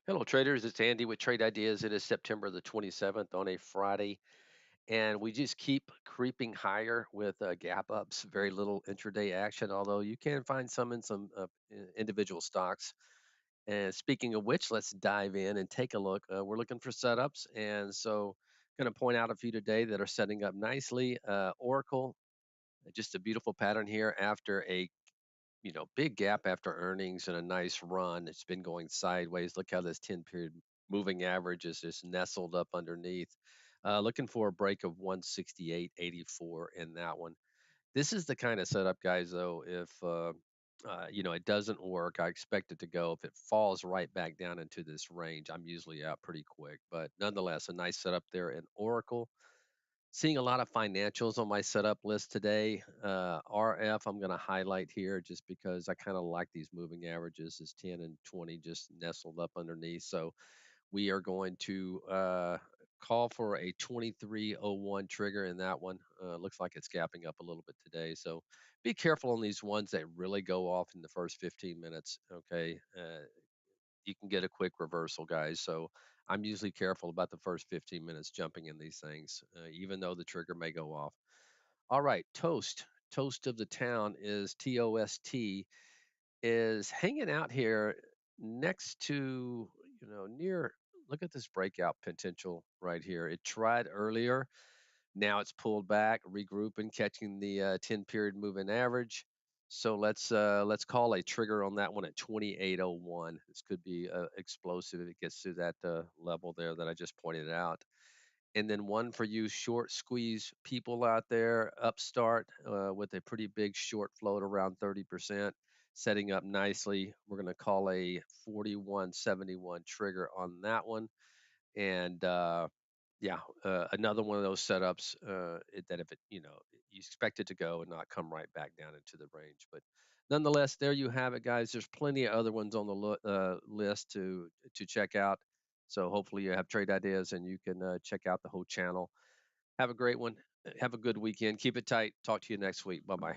Hello, traders. It's Andy with Trade Ideas. It is September the 27th on a Friday, and we just keep creeping higher with gap ups. Very little intraday action, although you can find some in some individual stocks. And speaking of which, let's dive in and take a look. We're looking for setups, and so going to point out a few today that are setting up nicely. Oracle, just a beautiful pattern here after a big gap after earnings and a nice run. It's been going sideways. Look how this 10 period moving average is just nestled up underneath. Looking for a break of 168.84 in that one. This is the kind of setup, guys, though, if it doesn't work, I expect it to go. If it falls right back down into this range, I'm usually out pretty quick. But nonetheless, a nice setup there in Oracle. Seeing a lot of financials on my setup list today. RF, I'm going to highlight here just because I kind of like these moving averages as 10 and 20 just nestled up underneath. So we are going to call for a 2301 trigger in that one. Looks like it's gapping up a little bit today. So be careful on these ones that really go off in the first 15 minutes. Okay. You can get a quick reversal, guys. So I'm usually careful about the first 15 minutes jumping in these things, even though the trigger may go off. All right, Toast. Toast of the town is TOST, is hanging out here next to, near, look at this breakout potential right here. It tried earlier. Now it's pulled back, regrouping, catching the 10 period moving average. So let's call a trigger on that one at 2801. This could be explosive if it gets to that level there that I just pointed out. And then one for you short squeeze people out there, Upstart with a pretty big short float around 30%, setting up nicely. We're going to call a 4171 trigger on that one. And yeah, another one of those setups that if it, you expect it to go and not come right back down into the range. But nonetheless, there you have it, guys. There's plenty of other ones on the list to check out. So hopefully you have trade ideas and you can check out the whole channel. Have a great one. Have a good weekend. Keep it tight. Talk to you next week. Bye bye.